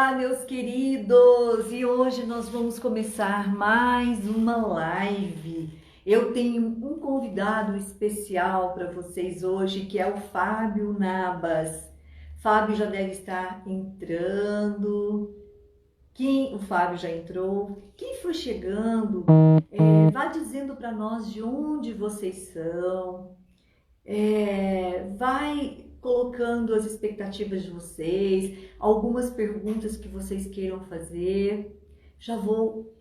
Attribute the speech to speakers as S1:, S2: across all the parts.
S1: Olá, meus queridos! E hoje nós vamos começar mais uma live. Eu tenho um convidado especial para vocês hoje, que é o Fábio Nabas. Fábio já deve estar entrando. O Fábio já entrou. Quem for chegando, vá dizendo para nós de onde vocês são. Vai colocando as expectativas de vocês, algumas perguntas que vocês queiram fazer. Já vou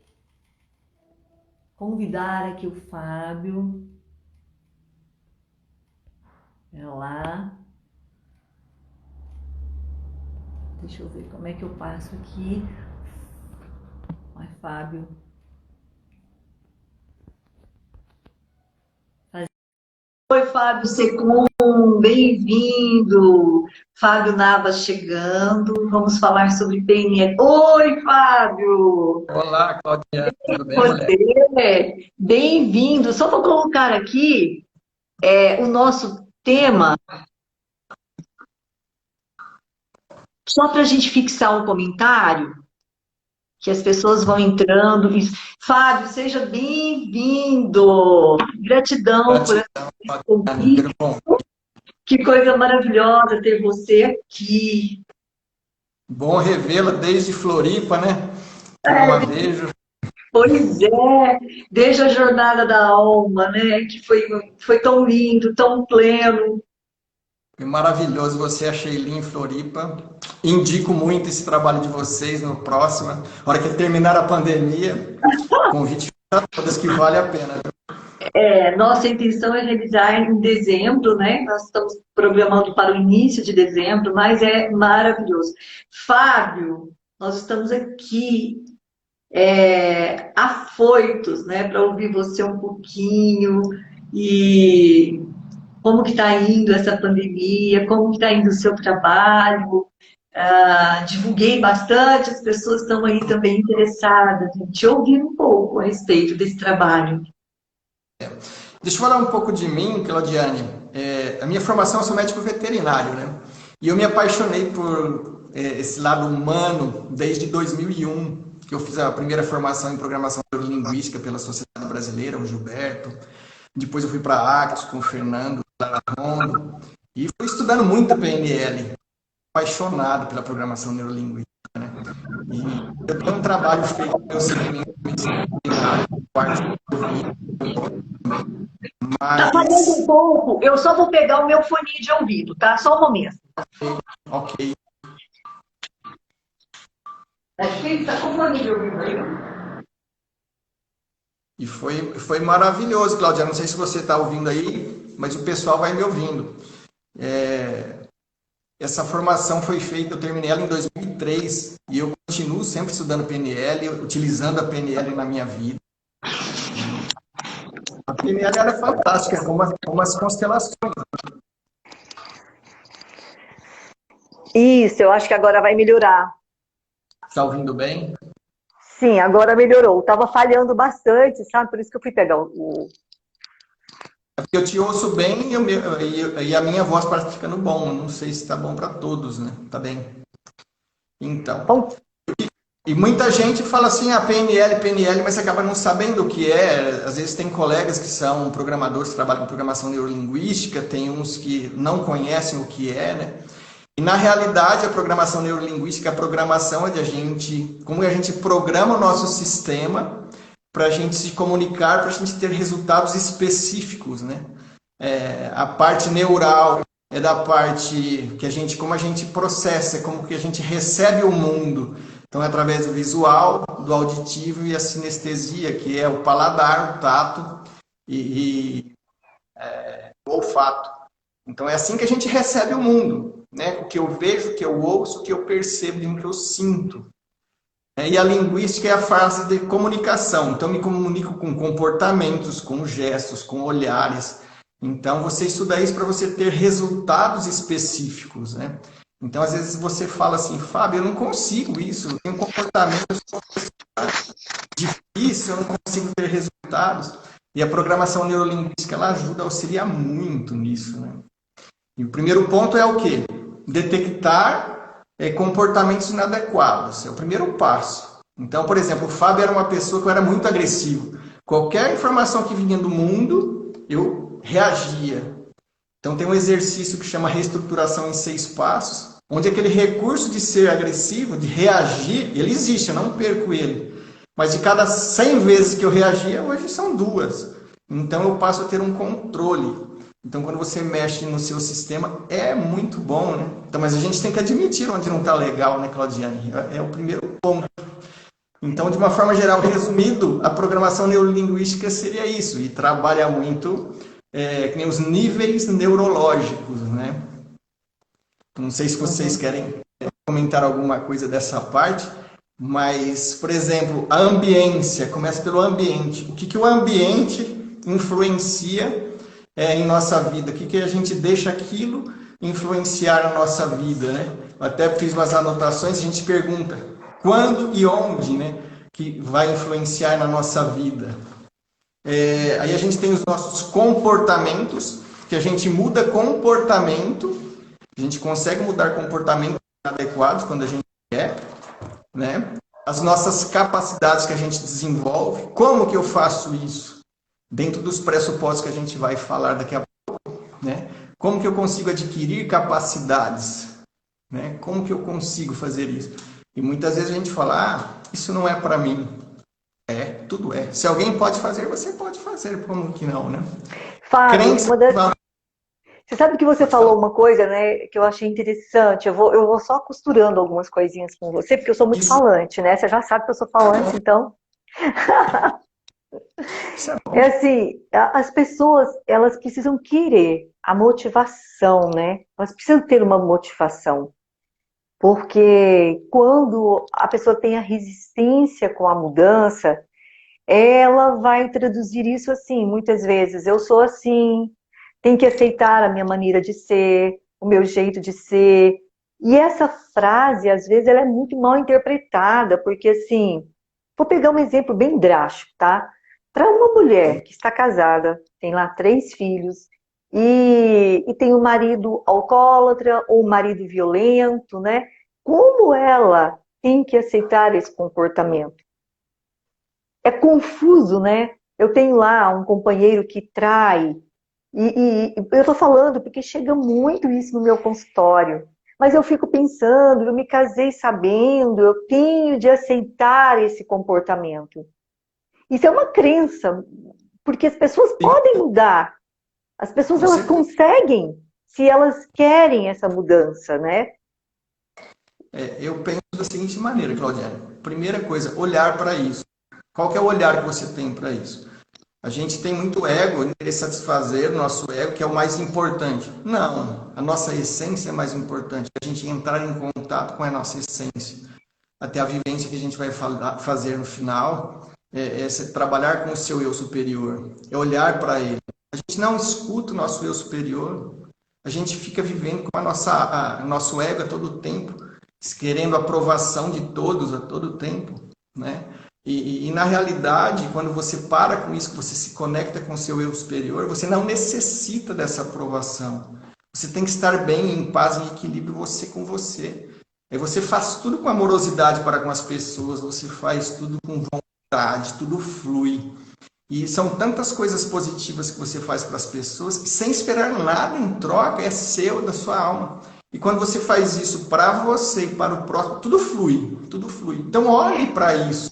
S1: convidar aqui o Fábio. Olha lá. Deixa eu ver como é que eu passo aqui. Ai, Fábio. Oi, Fábio Secom, bem-vindo. Fábio Navas chegando. Vamos falar sobre PNL. Oi, Fábio!
S2: Olá, Claudiana, tudo bem, mulher?
S1: Você, bem-vindo. Só vou colocar aqui o nosso tema, só para a gente fixar um comentário, que as pessoas vão entrando. Fábio, seja bem-vindo. Gratidão por esse
S2: Gratidão, Claudiana,
S1: convite.
S2: tudo bom?
S1: Que coisa maravilhosa ter você aqui.
S2: Bom revê-la desde Floripa, né? Que eu não a vejo.
S1: Pois é, desde a jornada da alma, né? Que foi tão lindo, tão pleno.
S2: E maravilhoso você, a Sheilin em Floripa. Indico muito esse trabalho de vocês no próximo. Na hora que terminar a pandemia, convite para todas que vale a pena.
S1: Nossa intenção é realizar em dezembro, né? Nós estamos programando para o início de dezembro, mas é maravilhoso. Fábio, nós estamos aqui afoitos, né, para ouvir você um pouquinho e como que está indo essa pandemia, como que está indo o seu trabalho. Divulguei bastante, as pessoas estão aí também interessadas em te ouvir um pouco a respeito desse trabalho.
S2: Deixa eu falar um pouco de mim, Claudiane. A minha formação, eu sou médico veterinário, né? E eu me apaixonei por esse lado humano desde 2001, que eu fiz a primeira formação em programação neurolinguística pela Sociedade Brasileira, o Gilberto. Depois eu fui para a Actos com o Fernando Rondo e fui estudando muito PNL, apaixonado pela programação neurolinguística, né? E eu tenho um trabalho feito no meu segmento disciplinar, quarto,
S1: Tá falhando um
S2: mas
S1: pouco, eu só vou pegar o meu fone de ouvido, tá? Só um momento.
S2: ok.
S1: Acho que ele tá com fone de ouvido aí.
S2: E foi maravilhoso, Claudia. Não sei se você está ouvindo aí, mas o pessoal vai me ouvindo. Essa formação foi feita, eu terminei ela em 2003 e eu continuo sempre estudando PNL, utilizando a PNL na minha vida. A PNL ela é fantástica, como as constelações.
S1: Isso, eu acho que agora vai melhorar.
S2: Está ouvindo bem?
S1: Sim, agora melhorou. Tava falhando bastante, sabe? Por isso que eu fui pegar o.
S2: Eu te ouço bem e a minha voz parece ficando bom. Não sei se está bom para todos, né? Tá bem. Então.
S1: Bom,
S2: E muita gente fala assim, PNL, PNL, mas você acaba não sabendo o que é. Às vezes tem colegas que são programadores, que trabalham com programação neurolinguística, tem uns que não conhecem o que é, né? E na realidade a programação neurolinguística, a programação é de como a gente programa o nosso sistema para a gente se comunicar, para a gente ter resultados específicos, né? A parte neural é da parte que como a gente processa, como que a gente recebe o mundo. Então, é através do visual, do auditivo e a sinestesia, que é o paladar, o tato e o olfato. Então, é assim que a gente recebe o mundo, né? O que eu vejo, o que eu ouço, o que eu percebo, o que eu sinto. E a linguística é a fase de comunicação. Então, eu me comunico com comportamentos, com gestos, com olhares. Então, você estuda isso para você ter resultados específicos, né? Então, às vezes você fala assim, Fábio, eu não consigo isso, eu tenho um comportamento difícil, eu não consigo ter resultados. E a programação neurolinguística, ela ajuda, auxilia muito nisso, né? E o primeiro ponto é o quê? Detectar comportamentos inadequados. É o primeiro passo. Então, por exemplo, o Fábio era uma pessoa que eu era muito agressivo. Qualquer informação que vinha do mundo, eu reagia. Então tem um exercício que chama reestruturação em 6 passos, onde aquele recurso de ser agressivo, de reagir, ele existe, eu não perco ele. Mas de cada 100 vezes que eu reagia, hoje são 2. Então eu passo a ter um controle. Então quando você mexe no seu sistema, é muito bom, né? Então, mas a gente tem que admitir onde não está legal, né, Claudiane? É o primeiro ponto. Então, de uma forma geral, resumido, a programação neurolinguística seria isso, e trabalha muito que nem os níveis neurológicos, né? Não sei se vocês querem comentar alguma coisa dessa parte, mas, por exemplo, a ambiência, começa pelo ambiente. O que o ambiente influencia em nossa vida? O que a gente deixa aquilo influenciar a nossa vida, né? Eu até fiz umas anotações, a gente pergunta quando e onde, né, que vai influenciar na nossa vida. Aí a gente tem os nossos comportamentos, que a gente muda comportamento, a gente consegue mudar comportamentos adequados quando a gente quer, né? As nossas capacidades que a gente desenvolve, como que eu faço isso? Dentro dos pressupostos que a gente vai falar daqui a pouco, né? Como que eu consigo adquirir capacidades? Né? Como que eu consigo fazer isso? E muitas vezes a gente fala, isso não é para mim. Tudo é. Se alguém pode fazer, você pode fazer. Como que não, né?
S3: Fábio, você sabe que você falou uma coisa, né, que eu achei interessante. Eu vou só costurando algumas coisinhas com você, porque eu sou muito falante, né? Você já sabe que eu sou falante, então.
S2: Isso é bom.
S3: É assim, as pessoas, elas precisam querer a motivação, né? Elas precisam ter uma motivação. Porque quando a pessoa tem a resistência com a mudança, ela vai traduzir isso assim, muitas vezes. Eu sou assim, tem que aceitar a minha maneira de ser, o meu jeito de ser. E essa frase, às vezes, ela é muito mal interpretada, porque assim, vou pegar um exemplo bem drástico, tá? Para uma mulher que está casada, tem lá 3 filhos, e tem um marido alcoólatra ou um marido violento, né? Como ela tem que aceitar esse comportamento? É confuso, né? Eu tenho lá um companheiro que trai, e eu tô falando porque chega muito isso no meu consultório. Mas eu fico pensando, eu me casei sabendo, eu tenho de aceitar esse comportamento. Isso é uma crença, porque as pessoas podem mudar. As pessoas, elas conseguem, se elas querem essa mudança, né?
S2: Eu penso da seguinte maneira, Claudiane. Primeira coisa, olhar para isso. Qual que é o olhar que você tem para isso? A gente tem muito ego, querer satisfazer o nosso ego, que é o mais importante. Não, a nossa essência é mais importante. A gente entrar em contato com a nossa essência. Até a vivência que a gente vai fazer no final é trabalhar com o seu eu superior. É olhar para ele. A gente não escuta o nosso eu superior. A gente fica vivendo com nosso ego a todo tempo, querendo a aprovação de todos a todo tempo, né? E na realidade, quando você para com isso, que você se conecta com o seu eu superior, você não necessita dessa aprovação. Você tem que estar bem, em paz, em equilíbrio, você com você. Aí você faz tudo com amorosidade para com as pessoas, você faz tudo com vontade, tudo flui. E são tantas coisas positivas que você faz para as pessoas, que sem esperar nada em troca, é seu, da sua alma. E quando você faz isso para você e para o próximo, tudo flui, tudo flui. Então olhe para isso.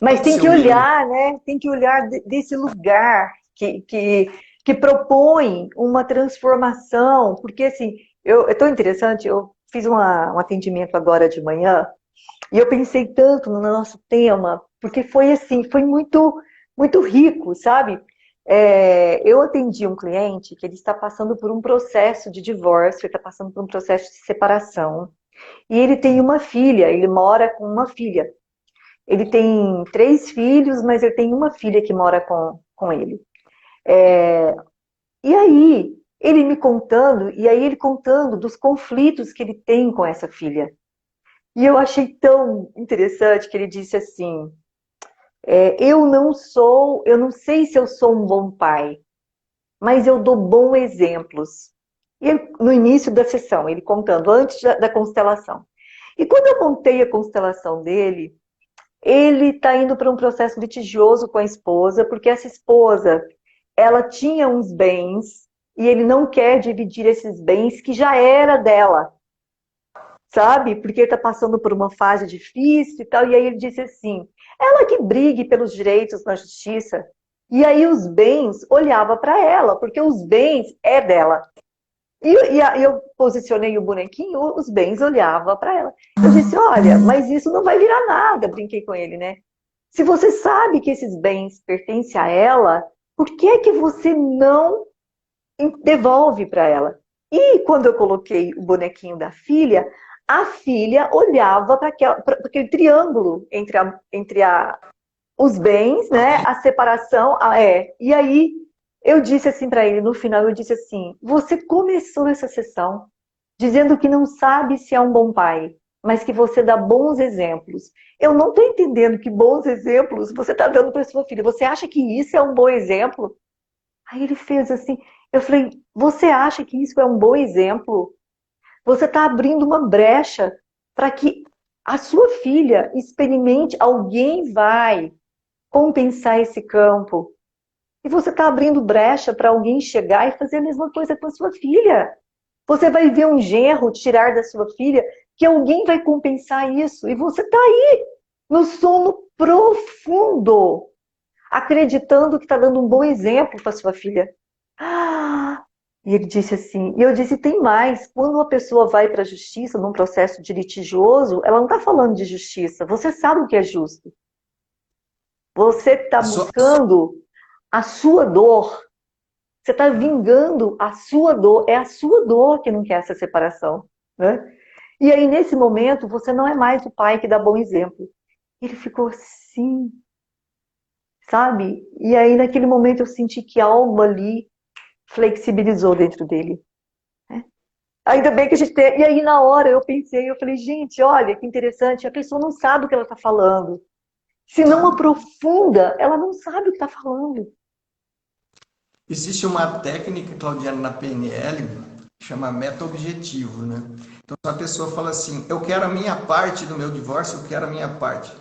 S3: Mas tem que olhar, né? Tem que olhar desse lugar que propõe uma transformação. Porque, assim, é tão interessante, eu fiz um atendimento agora de manhã e eu pensei tanto no nosso tema, porque foi assim, foi muito, muito rico, sabe? Eu atendi um cliente que ele está passando por um processo de divórcio, ele está passando por um processo de separação. E ele tem uma filha, ele mora com uma filha. Ele tem 3 filhos, mas ele tem uma filha que mora com ele. E aí, ele contando dos conflitos que ele tem com essa filha. E eu achei tão interessante que ele disse assim, eu não sei se eu sou um bom pai, mas eu dou bons exemplos. no início da sessão, ele contando, antes da constelação. E quando eu montei a constelação dele, ele está indo para um processo litigioso com a esposa, porque essa esposa, ela tinha uns bens, e ele não quer dividir esses bens que já era dela, sabe? Porque ele está passando por uma fase difícil e tal, e aí ele disse assim, ela que brigue pelos direitos na justiça, e aí os bens olhava para ela, porque os bens é dela. E eu posicionei o bonequinho, os bens olhava para ela. Eu disse, olha, mas isso não vai virar nada, brinquei com ele, né? Se você sabe que esses bens pertencem a ela, por que que você não devolve para ela? E quando eu coloquei o bonequinho da filha, a filha olhava para aquele triângulo entre os bens, né? A separação, e aí eu disse assim para ele, no final, eu disse assim, você começou essa sessão dizendo que não sabe se é um bom pai, mas que você dá bons exemplos. Eu não estou entendendo que bons exemplos você está dando para sua filha. Você acha que isso é um bom exemplo? Aí ele fez assim, eu falei, você acha que isso é um bom exemplo? Você está abrindo uma brecha para que a sua filha experimente, alguém vai compensar esse campo. E você está abrindo brecha para alguém chegar e fazer a mesma coisa com a sua filha. Você vai ver um genro tirar da sua filha que alguém vai compensar isso. E você está aí, no sono profundo, acreditando que está dando um bom exemplo para sua filha. Ah! E ele disse assim, e eu disse, tem mais, quando uma pessoa vai para a justiça, num processo de litigioso, ela não está falando de justiça, você sabe o que é justo. Você está buscando a sua dor. Você está vingando a sua dor. É a sua dor que não quer essa separação, né? E aí, nesse momento, você não é mais o pai que dá bom exemplo. Ele ficou assim, sabe? E aí, naquele momento, eu senti que algo ali flexibilizou dentro dele. Né? Ainda bem que a gente tem... E aí, na hora, eu pensei, eu falei, gente, olha que interessante, a pessoa não sabe o que ela está falando. Se não aprofunda, ela não sabe o que está falando.
S2: Existe uma técnica, Claudiana, na PNL, que chama meta-objetivo, né? Então, a pessoa fala assim, eu quero a minha parte do meu divórcio, eu quero a minha parte.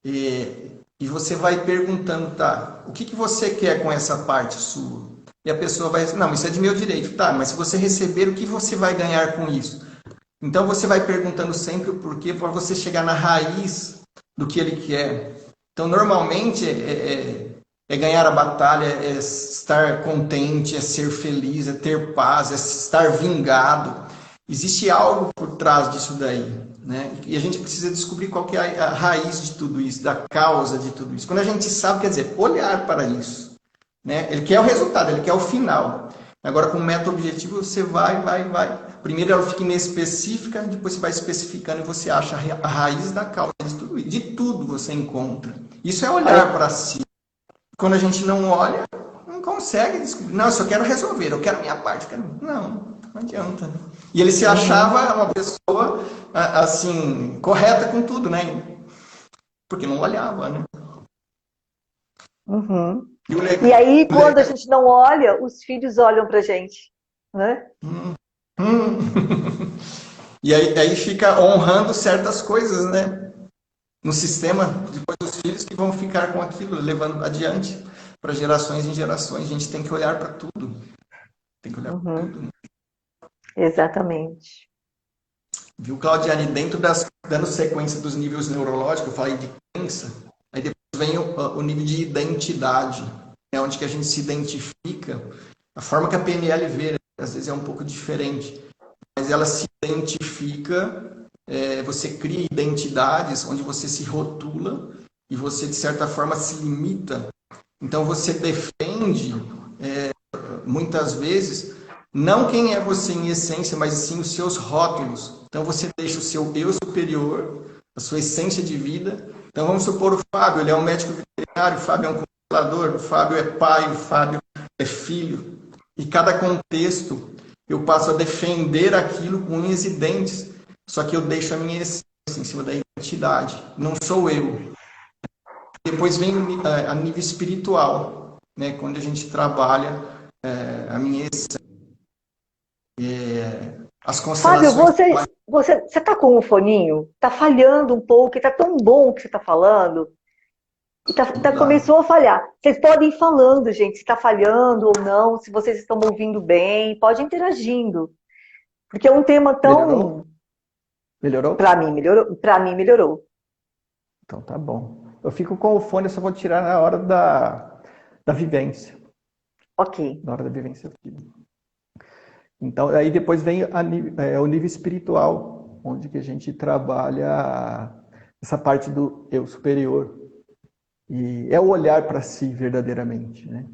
S2: E você vai perguntando, tá, o que você quer com essa parte sua? E a pessoa vai dizer, não, isso é de meu direito, tá, mas se você receber, o que você vai ganhar com isso? Então, você vai perguntando sempre o porquê, para você chegar na raiz do que ele quer. Então, normalmente, é ganhar a batalha, é estar contente, é ser feliz, é ter paz, é estar vingado. Existe algo por trás disso daí, né? E a gente precisa descobrir qual que é a raiz de tudo isso, da causa de tudo isso. Quando a gente sabe, quer dizer, olhar para isso, né? Ele quer o resultado, ele quer o final. Agora, com o método objetivo, você vai. Primeiro ela fica inespecífica, depois você vai especificando e você acha a raiz da causa de tudo isso. De tudo você encontra. Isso é olhar para si. Quando a gente não olha, não consegue descobrir. Não, eu só quero resolver, eu quero a minha parte. Não adianta. Né? E ele se achava uma pessoa, assim, correta com tudo, né? Porque não olhava, né?
S3: Uhum. E aí, quando a gente não olha, os filhos olham pra gente, né?
S2: E aí fica honrando certas coisas, né? No sistema, depois os filhos que vão ficar com aquilo, levando adiante para gerações em gerações. A gente tem que olhar para tudo. Tem que olhar para tudo. Né?
S3: Exatamente.
S2: Viu, Claudiane? Dando sequência dos níveis neurológicos, eu falei de crença, aí depois vem o nível de identidade, né, onde que a gente se identifica. A forma que a PNL vê, às vezes é um pouco diferente, mas ela se identifica, você cria identidades onde você se rotula e você, de certa forma, se limita. Então, você defende, muitas vezes, não quem é você em essência, mas sim os seus rótulos. Então, você deixa o seu eu superior, a sua essência de vida. Então, vamos supor o Fábio, ele é um médico veterinário, o Fábio é um constelador, o Fábio é pai, o Fábio é filho. E cada contexto, eu passo a defender aquilo com unhas e dentes, só que eu deixo a minha essência em cima da identidade. Não sou eu. Depois vem a nível espiritual, né? Quando a gente trabalha a minha essência. as
S3: Fábio,
S2: constelações.
S3: você tá com um foninho? Tá falhando um pouco, e tá tão bom o que você tá falando, e
S2: Lá.
S3: começou a falhar. Vocês podem ir falando, gente, se tá falhando ou não, se vocês estão me ouvindo bem, pode ir interagindo. Porque é um tema
S2: Melhorou?
S3: tão,
S2: Melhorou?
S3: para mim melhorou.
S2: Então tá bom. Eu fico com o fone, eu só vou tirar na hora da vivência.
S3: Ok.
S2: Na hora da vivência. Então, aí depois vem o nível espiritual, onde que a gente trabalha essa parte do eu superior. E é o olhar para si verdadeiramente, né?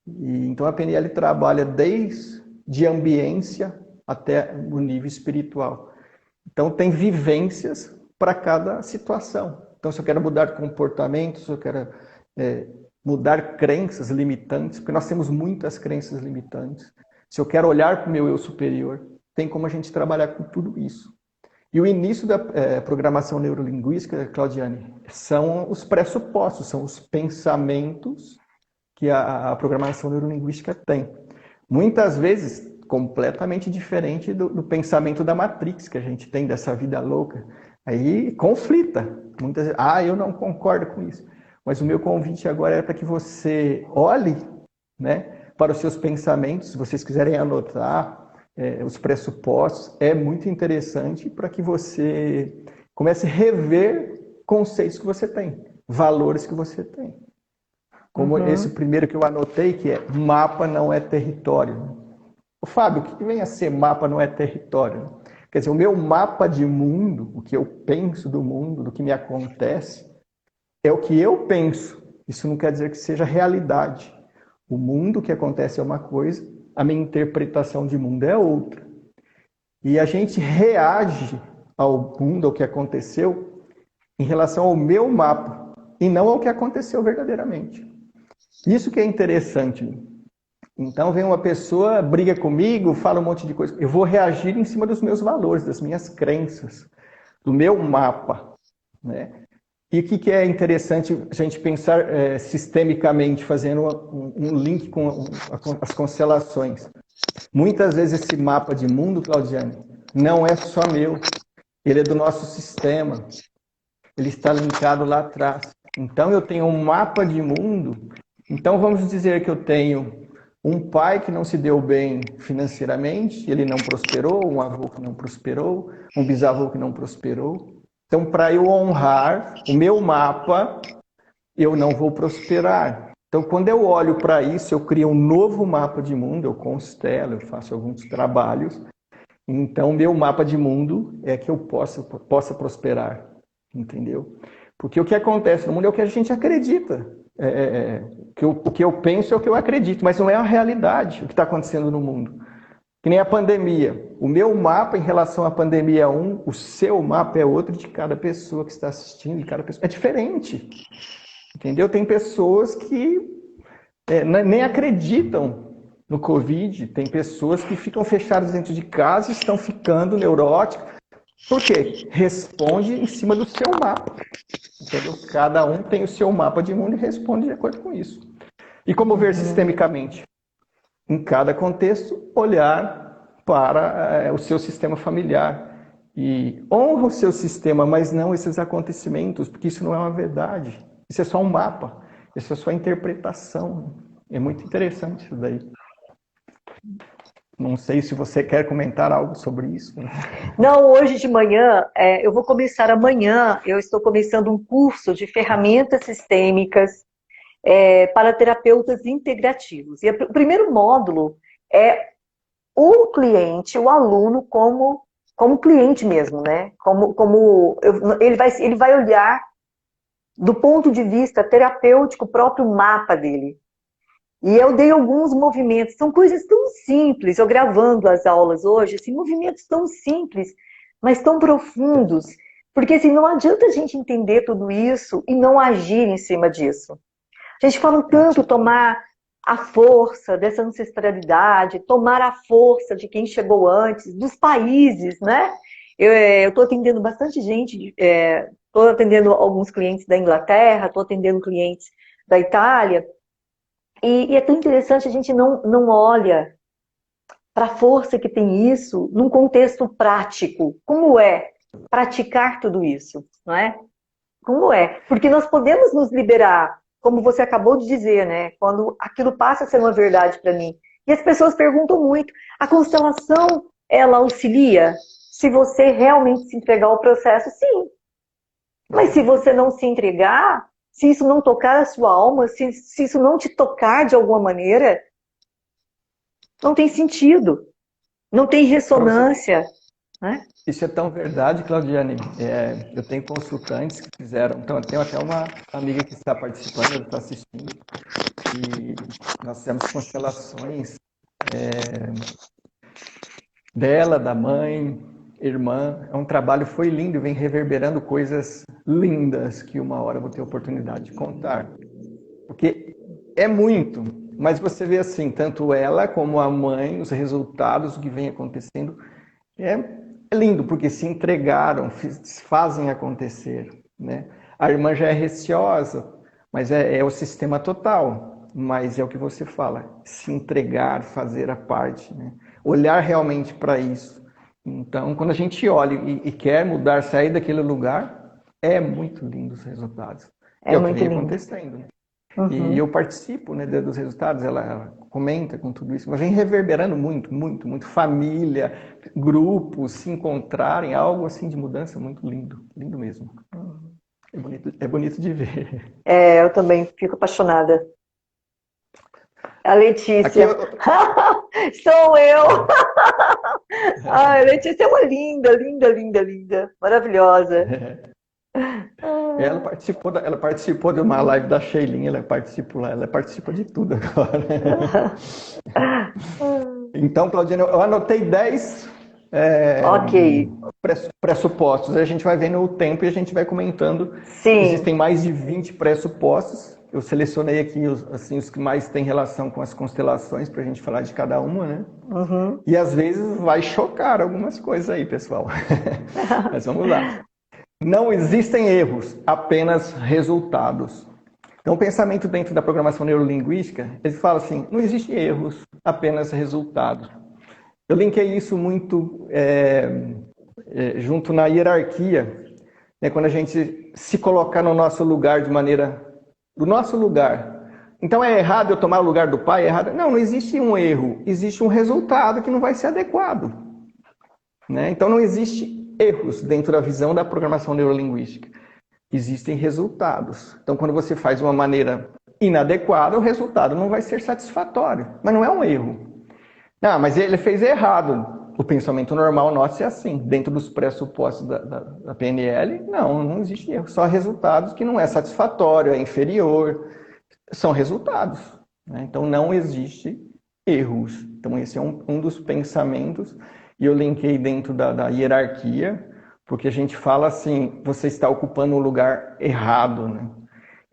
S2: E, então a PNL trabalha desde a ambiência até o nível espiritual. Então tem vivências para cada situação. Então se eu quero mudar comportamentos, se eu quero mudar crenças limitantes, porque nós temos muitas crenças limitantes. Se eu quero olhar para o meu eu superior, tem como a gente trabalhar com tudo isso. E o início da programação neurolinguística, Claudiane, são os pressupostos, são os pensamentos que a programação neurolinguística tem. Muitas vezes, completamente diferente do pensamento da Matrix que a gente tem dessa vida louca. Aí conflita. Muitas vezes, eu não concordo com isso. Mas o meu convite agora é para que você olhe, né, para os seus pensamentos, se vocês quiserem anotar os pressupostos, é muito interessante para que você comece a rever conceitos que você tem, valores que você tem. Como esse primeiro que eu anotei, que é mapa não é território. O Fábio, o que vem a ser mapa não é território? Quer dizer, o meu mapa de mundo, o que eu penso do mundo, do que me acontece, é o que eu penso. Isso não quer dizer que seja realidade. O mundo que acontece é uma coisa, a minha interpretação de mundo é outra. E a gente reage ao mundo, ao que aconteceu, em relação ao meu mapa, e não ao que aconteceu verdadeiramente. Isso que é interessante. Então vem uma pessoa, briga comigo, fala um monte de coisa. Eu vou reagir em cima dos meus valores, das minhas crenças, do meu mapa, né? E o que é interessante a gente pensar sistemicamente, fazendo um link com as constelações. Muitas vezes esse mapa de mundo, Claudiane, não é só meu. Ele é do nosso sistema. Ele está linkado lá atrás. Então eu tenho um mapa de mundo. Então vamos dizer que eu tenho um pai que não se deu bem financeiramente, ele não prosperou, um avô que não prosperou, um bisavô que não prosperou. Então, para eu honrar o meu mapa, eu não vou prosperar. Então, quando eu olho para isso, eu crio um novo mapa de mundo, eu constelo, eu faço alguns trabalhos. Então, meu mapa de mundo é que eu possa prosperar, entendeu? Porque o que acontece no mundo é o que a gente acredita. O que eu penso é o que eu acredito, mas não é a realidade o que está acontecendo no mundo. Que nem a pandemia. O meu mapa em relação à pandemia é um, o seu mapa é outro de cada pessoa que está assistindo, de cada pessoa. É diferente. Entendeu? Tem pessoas que nem acreditam no Covid, tem pessoas que ficam fechadas dentro de casa e estão ficando neuróticas. Por quê? Responde em cima do seu mapa. Entendeu? Cada um tem o seu mapa de mundo e responde de acordo com isso. E como ver sistemicamente? Em cada contexto, olhar para o seu sistema familiar. E honra o seu sistema, mas não esses acontecimentos, porque isso não é uma verdade. Isso é só um mapa, isso é só interpretação. É muito interessante isso daí. Não sei se você quer comentar algo sobre isso.
S3: Não, hoje de manhã, eu vou começar amanhã, eu estou começando um curso de ferramentas sistêmicas para terapeutas integrativos. E o primeiro módulo é o cliente, o aluno como cliente mesmo, né? Ele vai olhar do ponto de vista terapêutico o próprio mapa dele. E eu dei alguns movimentos, são coisas tão simples, eu gravando as aulas hoje, assim, movimentos tão simples, mas tão profundos, porque assim, não adianta a gente entender tudo isso e não agir em cima disso. A gente fala tanto tomar a força dessa ancestralidade, tomar a força de quem chegou antes, dos países, né? Eu estou atendendo bastante gente, estou atendendo alguns clientes da Inglaterra, estou atendendo clientes da Itália, e é tão interessante, a gente não olha para a força que tem isso num contexto prático. Como é praticar tudo isso, não é? Como é? Porque nós podemos nos liberar, como você acabou de dizer, né? Quando aquilo passa a ser uma verdade para mim. E as pessoas perguntam muito, a constelação, ela auxilia? Se você realmente se entregar ao processo, sim. Mas se você não se entregar, se isso não tocar a sua alma, se isso não te tocar de alguma maneira, não tem sentido. Não tem ressonância, né?
S2: Isso é tão verdade, Claudiane. Eu tenho consultantes que fizeram. Então, eu tenho até uma amiga que está participando, ela está assistindo. E nós fizemos constelações dela, da mãe, irmã. É um trabalho, foi lindo, vem reverberando coisas lindas que uma hora eu vou ter oportunidade de contar. Porque é muito, mas você vê assim, tanto ela como a mãe, os resultados, o que vem acontecendo, é lindo, porque se entregaram, fazem acontecer, né? A irmã já é receosa, mas é o sistema total, mas é o que você fala, se entregar, fazer a parte, né? Olhar realmente para isso. Então, quando a gente olha e quer mudar, sair daquele lugar, é muito lindo os resultados.
S3: É
S2: o que
S3: muito
S2: vem
S3: lindo.
S2: acontecendo.
S3: Uhum.
S2: E eu participo, né, dos resultados, ela comenta com tudo isso, mas vem reverberando muito, muito, muito. Família, grupos se encontrarem, algo assim de mudança muito lindo, lindo mesmo. É bonito de ver.
S3: Eu também fico apaixonada. A
S2: Aqui
S3: Letícia. Sou eu! Ai, a Letícia é uma linda, linda, linda, linda. Maravilhosa.
S2: ela participou de uma live da Sheilinha, ela participa de tudo agora. Então, Claudina, eu anotei 10
S3: Ok.
S2: pressupostos. A gente vai vendo o tempo e a gente vai comentando.
S3: Sim.
S2: Existem mais de 20 pressupostos. Eu selecionei aqui os que mais têm relação com as constelações para a gente falar de cada uma, né?
S3: Uhum.
S2: E às vezes vai chocar algumas coisas aí, pessoal. Mas vamos lá. Não existem erros, apenas resultados. Então, o pensamento dentro da programação neurolinguística, ele fala assim, não existem erros, apenas resultados. Eu linkei isso muito junto na hierarquia, né, quando a gente se colocar no nosso lugar de maneira... do nosso lugar. Então, é errado eu tomar o lugar do pai? É errado? Não existe um erro, existe um resultado que não vai ser adequado. Né? Então, não existe erros dentro da visão da programação neurolinguística. Existem resultados. Então, quando você faz de uma maneira inadequada, o resultado não vai ser satisfatório. Mas não é um erro. Não, mas ele fez errado. O pensamento normal nosso é assim. Dentro dos pressupostos da PNL, não existe erro. Só resultados que não é satisfatório, é inferior. São resultados. Né? Então, não existe erros. Então, esse é um dos pensamentos. E eu linkei dentro da hierarquia, porque a gente fala assim, você está ocupando um lugar errado, né?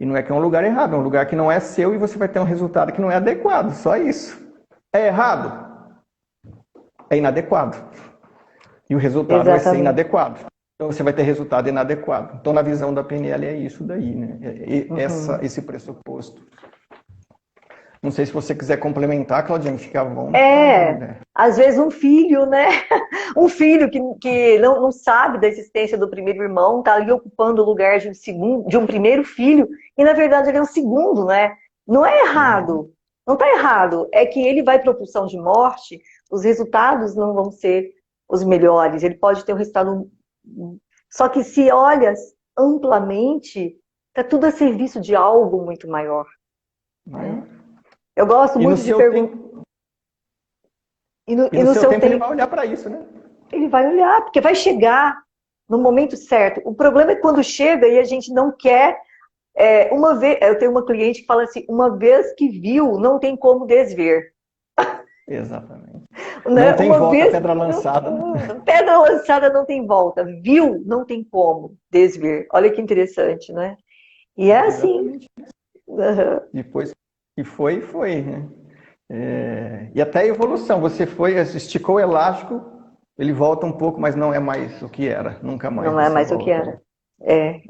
S2: E não é que é um lugar errado, é um lugar que não é seu e você vai ter um resultado que não é adequado, só isso. É errado? É inadequado. E o resultado vai ser inadequado. Então você vai ter resultado inadequado. Então na visão da PNL é isso daí, né? Esse pressuposto. Não sei se você quiser complementar, Claudinha, fica à vontade.
S3: Às vezes um filho, né? Um filho que não sabe da existência do primeiro irmão, está ali ocupando o lugar de um primeiro filho, e na verdade ele é o segundo, né? Não é errado, não está errado. É que ele vai para a pulsão de morte, os resultados não vão ser os melhores, ele pode ter um resultado... Só que se olha amplamente, está tudo a serviço de algo muito maior. Né? Eu gosto muito de perguntar.
S2: E no seu tempo ele vai olhar para isso, né?
S3: Ele vai olhar, porque vai chegar no momento certo. O problema é quando chega e a gente não quer. Uma vez, eu tenho uma cliente que fala assim: uma vez que viu, não tem como desver.
S2: Exatamente.
S3: Né?
S2: Não tem volta, pedra lançada.
S3: Pedra lançada não tem volta. Viu, não tem como desver. Olha que interessante, né? E é assim. Uhum.
S2: Depois que foi, né? E até a evolução, você esticou o elástico, ele volta um pouco, mas não é mais o que era, nunca mais.
S3: Não é mais volta. O que era.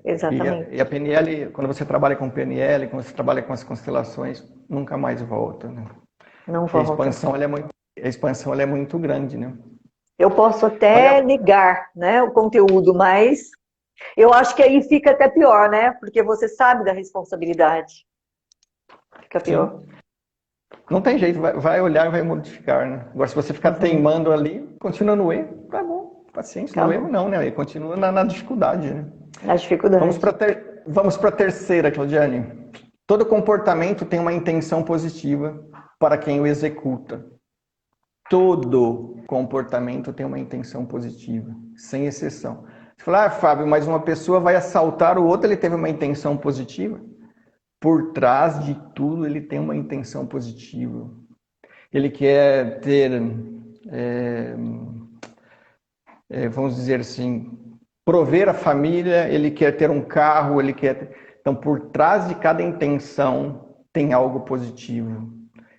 S3: Exatamente.
S2: E a PNL, quando você trabalha com PNL, quando você trabalha com as constelações, nunca mais volta, né?
S3: Não volta.
S2: A expansão ela a expansão ela é muito grande, né?
S3: Eu posso até
S2: Olha,
S3: negar, né, o conteúdo, mas eu acho que aí fica até pior, né? Porque você sabe da responsabilidade. Fica pior.
S2: sim, não tem jeito, vai olhar e vai modificar, né? Agora, se você ficar
S3: Uhum.
S2: teimando ali, continua no erro, tá bom, paciência, no erro
S3: Acabou.
S2: não, né? Aí continua na dificuldade, né?
S3: A dificuldade.
S2: Vamos para a terceira, Claudiane. Todo comportamento tem uma intenção positiva para quem o executa. Todo comportamento tem uma intenção positiva, sem exceção. Você fala, Fábio, mas uma pessoa vai assaltar o outro, ele teve uma intenção positiva? Por trás de tudo, ele tem uma intenção positiva. Ele quer ter, é, vamos dizer assim, prover a família, ele quer ter um carro, ele quer. Então, por trás de cada intenção tem algo positivo.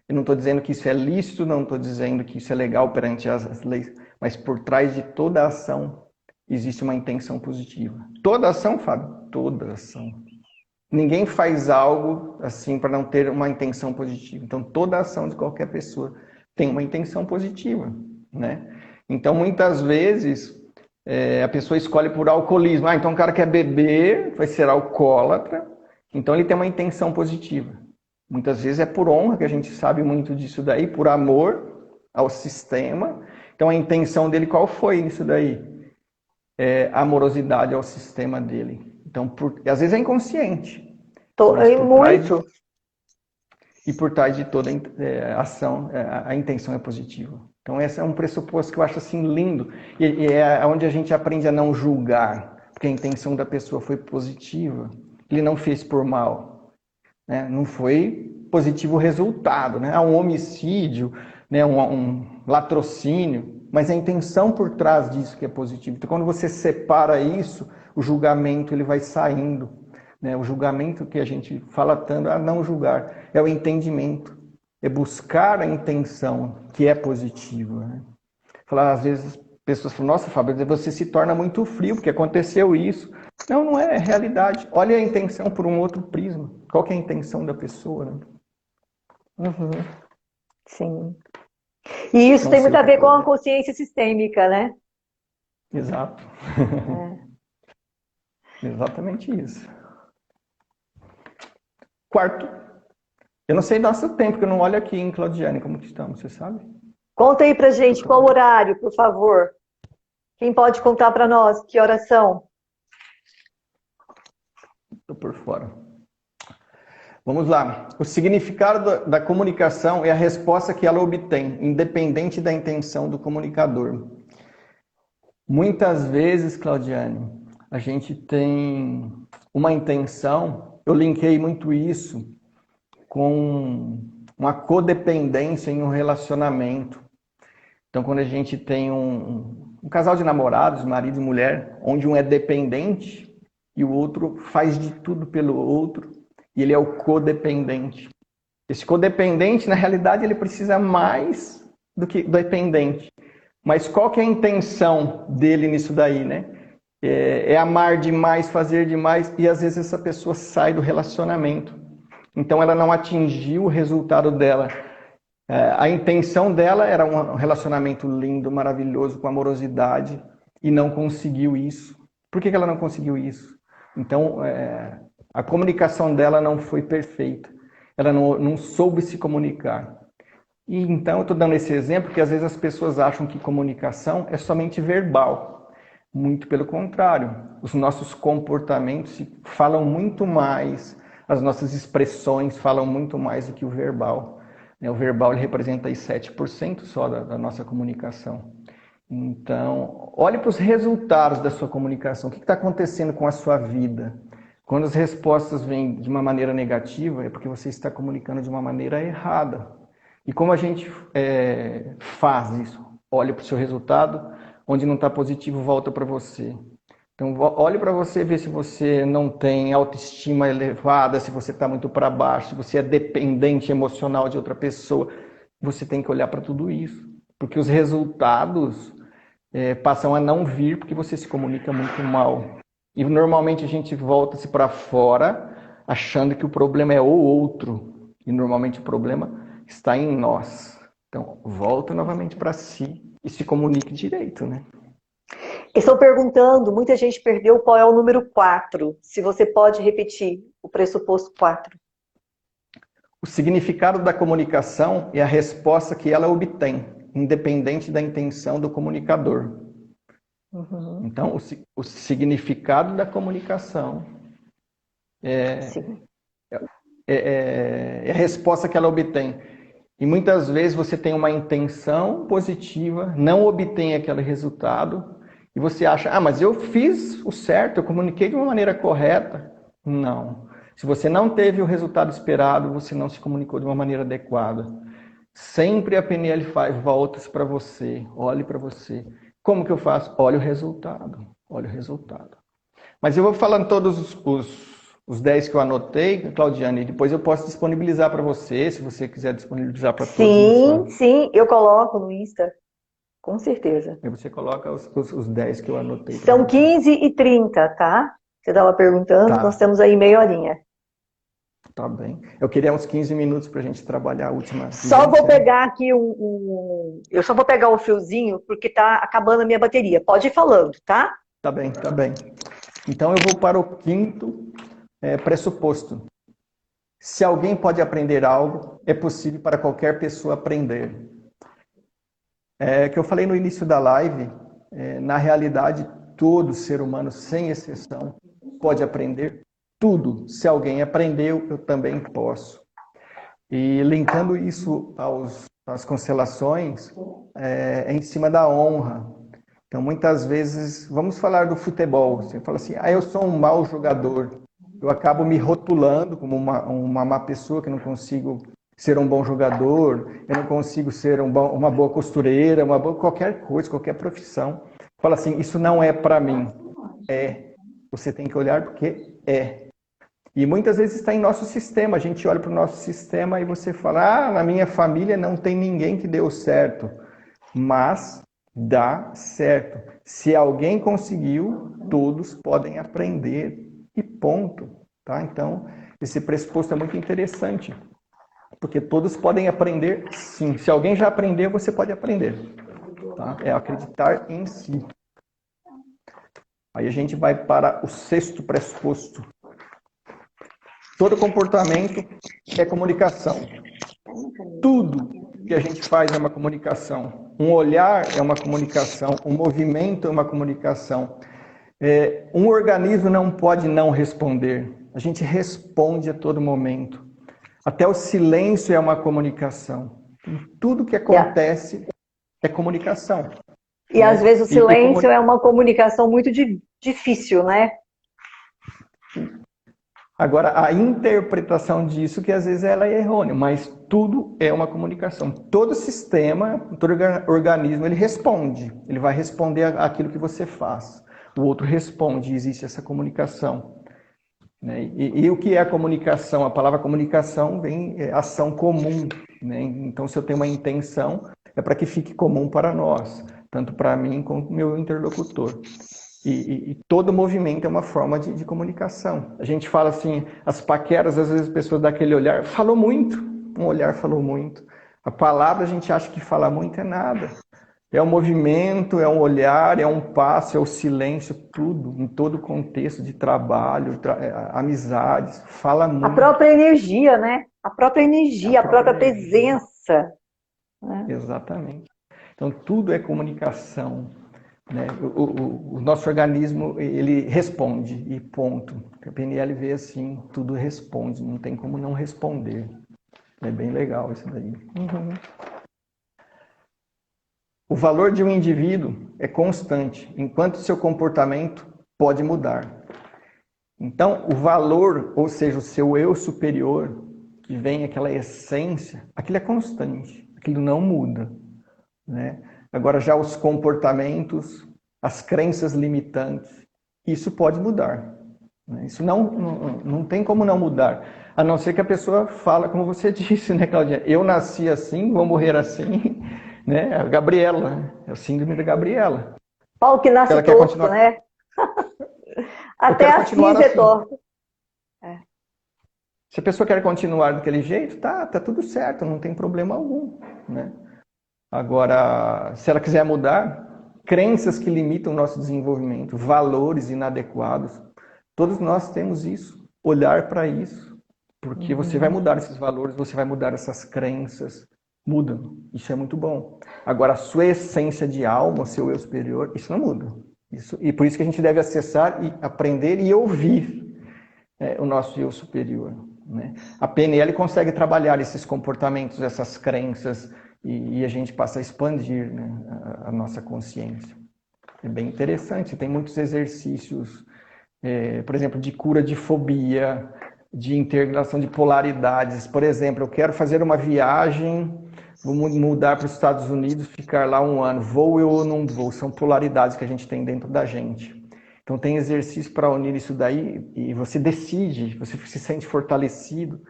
S2: Eu não estou dizendo que isso é lícito, não estou dizendo que isso é legal perante as leis, mas por trás de toda ação existe uma intenção positiva. Toda ação, Fábio? Toda ação. Ninguém faz algo assim para não ter uma intenção positiva. Então, toda ação de qualquer pessoa tem uma intenção positiva, né? Então, muitas vezes, a pessoa escolhe por alcoolismo. Então o cara quer beber, vai ser alcoólatra, então ele tem uma intenção positiva. Muitas vezes é por honra, que a gente sabe muito disso daí, por amor ao sistema. Então a intenção dele qual foi nisso daí? Amorosidade ao sistema dele. Então, às vezes é inconsciente, mas
S3: Muito.
S2: por trás de toda ação, a intenção é positiva. Então, esse é um pressuposto que eu acho assim lindo. E é onde a gente aprende a não julgar, porque a intenção da pessoa foi positiva. Ele não fez por mal, né? Não foi positivo o resultado, né? Um homicídio, né? um latrocínio, mas a intenção por trás disso que é positivo. Então, quando você separa isso, o julgamento ele vai saindo. Né? O julgamento que a gente fala tanto, não julgar, é o entendimento, é buscar a intenção que é positiva. Né? Falar, às vezes, as pessoas falam, nossa, Fábio, você se torna muito frio, porque aconteceu isso. Não, não é realidade. Olha a intenção por um outro prisma. Qual que é a intenção da pessoa? Né?
S3: Uhum. Sim. E isso
S2: Não
S3: tem
S2: sei
S3: muito
S2: o
S3: a
S2: que
S3: ver com a
S2: fazer.
S3: consciência sistêmica, né?
S2: Exato. Exatamente isso. Quarto, eu não sei nosso tempo, que eu não olho aqui em Claudiane, como que estamos, você sabe?
S3: Conta aí pra gente qual horário, por favor. Quem pode contar para nós que horas são?
S2: Estou por fora. Vamos lá. O significado da comunicação é a resposta que ela obtém, independente da intenção do comunicador. Muitas vezes, Claudiane, a gente tem uma intenção, eu linkei muito isso com uma codependência em um relacionamento. Então, quando a gente tem um casal de namorados, marido e mulher, onde um é dependente e o outro faz de tudo pelo outro, e ele é o codependente. Esse codependente, na realidade, ele precisa mais do que dependente. Mas qual que é a intenção dele nisso daí, né? É amar demais, fazer demais, e às vezes essa pessoa sai do relacionamento. Então ela não atingiu o resultado dela. A intenção dela era um relacionamento lindo, maravilhoso, com amorosidade, e não conseguiu isso. Por que ela não conseguiu isso? Então, a comunicação dela não foi perfeita. Ela não soube se comunicar. E então, eu estou dando esse exemplo porque às vezes as pessoas acham que comunicação é somente verbal. Muito pelo contrário. Os nossos comportamentos falam muito mais, as nossas expressões falam muito mais do que o verbal. O verbal ele representa aí 7% só da nossa comunicação. Então, olhe para os resultados da sua comunicação. O que está acontecendo com a sua vida? Quando as respostas vêm de uma maneira negativa, é porque você está comunicando de uma maneira errada. E como a gente faz isso? Olhe para o seu resultado, onde não está positivo, volta para você. Então, olhe para você, ver se você não tem autoestima elevada, se você está muito para baixo, se você é dependente emocional de outra pessoa. Você tem que olhar para tudo isso. Porque os resultados passam a não vir porque você se comunica muito mal. E normalmente a gente volta-se para fora achando que o problema é o outro. E normalmente o problema está em nós. Então, volta novamente para si e se comunique direito, né?
S3: Estão perguntando, muita gente perdeu qual é o número 4. Se você pode repetir o pressuposto 4.
S2: O significado da comunicação é a resposta que ela obtém, independente da intenção do comunicador.
S3: Uhum.
S2: Então, o significado da comunicação
S3: Sim.
S2: é a resposta que ela obtém. E muitas vezes você tem uma intenção positiva, não obtém aquele resultado, e você acha, mas eu fiz o certo, eu comuniquei de uma maneira correta. Não. Se você não teve o resultado esperado, você não se comunicou de uma maneira adequada. Sempre a PNL faz voltas para você, olhe para você. Como que eu faço? Olha o resultado, olha o resultado. Mas eu vou falando todos os 10 que eu anotei, Claudiane, e depois eu posso disponibilizar para você, se você quiser disponibilizar para todos.
S3: Sim, eu coloco no Insta, com certeza.
S2: Aí você coloca os 10 que eu anotei.
S3: São 15h30, tá? Você estava perguntando,
S2: Tá.
S3: Nós temos aí meia horinha.
S2: Tá bem. Eu queria uns 15 minutos para a gente trabalhar a última.
S3: Só vou pegar aqui eu só vou pegar o fiozinho, porque tá acabando a minha bateria. Pode ir falando, tá?
S2: Tá bem, tá bem. Então eu vou para o quinto pressuposto. Se alguém pode aprender algo, é possível para qualquer pessoa aprender. Que eu falei no início da live, na realidade, todo ser humano, sem exceção, pode aprender tudo. Se alguém aprendeu, eu também posso. E linkando isso às constelações, é em cima da honra. Então, muitas vezes, vamos falar do futebol. Você fala assim, eu sou um mau jogador. Eu acabo me rotulando como uma má pessoa, que não consigo ser um bom jogador, eu não consigo ser uma boa costureira, qualquer coisa, qualquer profissão. Fala assim, isso não é para mim. Você tem que olhar porque é. E muitas vezes está em nosso sistema. A gente olha para o nosso sistema e você fala, na minha família não tem ninguém que deu certo. Mas dá certo. Se alguém conseguiu, todos podem aprender. E ponto. Tá? Então, esse pressuposto é muito interessante. Porque todos podem aprender, sim. Se alguém já aprendeu, você pode aprender. Tá? É acreditar em si. Aí a gente vai para o sexto pressuposto. Todo comportamento é comunicação. Tudo que a gente faz é uma comunicação. Um olhar é uma comunicação. Um movimento é uma comunicação. Um organismo não pode não responder. A gente responde a todo momento. Até o silêncio é uma comunicação. Tudo que acontece é comunicação.
S3: E às vezes o silêncio é uma comunicação muito difícil, né?
S2: Agora, a interpretação disso, que às vezes ela é errônea, mas tudo é uma comunicação. Todo sistema, todo organismo, ele responde. Ele vai responder aquilo que você faz. O outro responde, existe essa comunicação. Né? E o que é a comunicação? A palavra comunicação vem ação comum. Né? Então, se eu tenho uma intenção, é para que fique comum para nós, tanto para mim como para o meu interlocutor. E todo movimento é uma forma de comunicação. A gente fala assim, as paqueras, às vezes as pessoas dão aquele olhar, falou muito, um olhar falou muito. A palavra a gente acha que fala muito é nada. É um movimento, é um olhar, é um passo, é o silêncio, tudo, em todo o contexto de trabalho, amizades, fala muito.
S3: A própria energia, né? A própria energia, a própria presença. Né?
S2: Exatamente. Então tudo é comunicação. Né? O nosso organismo, ele responde, e ponto. A PNL vê assim, tudo responde, não tem como não responder. É bem legal isso daí.
S3: Uhum.
S2: O valor de um indivíduo é constante, enquanto seu comportamento pode mudar. Então, o valor, ou seja, o seu eu superior, que vem aquela essência, aquilo é constante, aquilo não muda. Né? Agora, já os comportamentos, as crenças limitantes, isso pode mudar. Né? Isso não tem como não mudar. A não ser que a pessoa fala, como você disse, né, Claudinha? Eu nasci assim, vou morrer assim. Né? A Gabriela, é o síndrome da Gabriela.
S3: Pau que nasce
S2: ela
S3: torto, né? Até assim é torto.
S2: Se a pessoa quer continuar daquele jeito, tá tudo certo, não tem problema algum. Né? Agora, se ela quiser mudar, crenças que limitam o nosso desenvolvimento, valores inadequados, todos nós temos isso. Olhar para isso, porque você vai mudar esses valores, você vai mudar essas crenças, mudam. Isso é muito bom. Agora, a sua essência de alma, o seu eu superior, isso não muda. E por isso que a gente deve acessar e aprender e ouvir o nosso eu superior, né? A PNL consegue trabalhar esses comportamentos, essas crenças, e a gente passa a expandir, né, a nossa consciência. É bem interessante, tem muitos exercícios, por exemplo, de cura de fobia, de integração de polaridades. Por exemplo, eu quero fazer uma viagem, vou mudar para os Estados Unidos, ficar lá 1 ano, vou eu ou não vou, são polaridades que a gente tem dentro da gente. Então tem exercício para unir isso daí e você decide, você se sente fortalecido,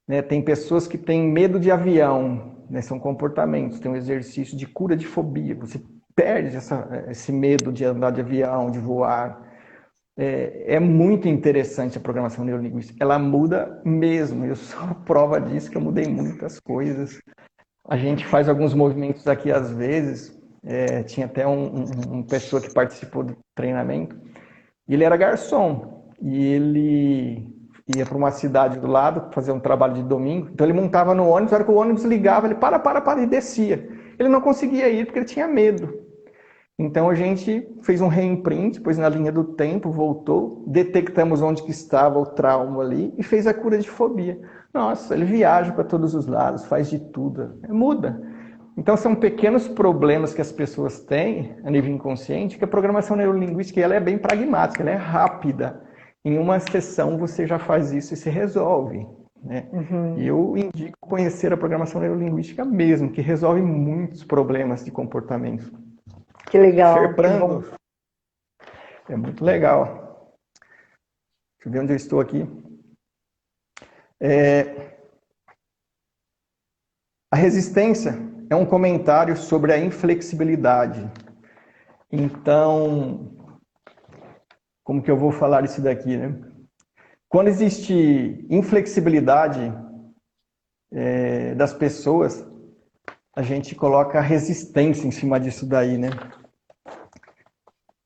S2: né? Tem pessoas que têm medo de avião, né? São comportamentos, tem um exercício de cura de fobia, você perde esse medo de andar de avião, de voar. É muito interessante a programação neurolinguística, ela muda mesmo, eu sou a prova disso, que eu mudei muitas coisas. A gente faz alguns movimentos aqui às vezes, tinha até uma pessoa que participou do treinamento, e ele era garçom, e ele ia para uma cidade do lado fazer um trabalho de domingo, então ele montava no ônibus, na hora que o ônibus ligava, ele para, e descia. Ele não conseguia ir porque ele tinha medo. Então a gente fez um reimprint, pôs na linha do tempo, voltou, detectamos onde que estava o trauma ali e fez a cura de fobia. Nossa, ele viaja para todos os lados, faz de tudo, muda. Então são pequenos problemas que as pessoas têm a nível inconsciente, que a programação neurolinguística ela é bem pragmática, ela é rápida. Em uma sessão você já faz isso e se resolve, né? E eu indico conhecer a programação neurolinguística mesmo, que resolve muitos problemas de comportamento.
S3: Que legal.
S2: Ferprando. É muito legal. Deixa eu ver onde eu estou aqui. A resistência é um comentário sobre a inflexibilidade. Então, como que eu vou falar isso daqui, né? Quando existe inflexibilidade das pessoas, a gente coloca resistência em cima disso daí, né?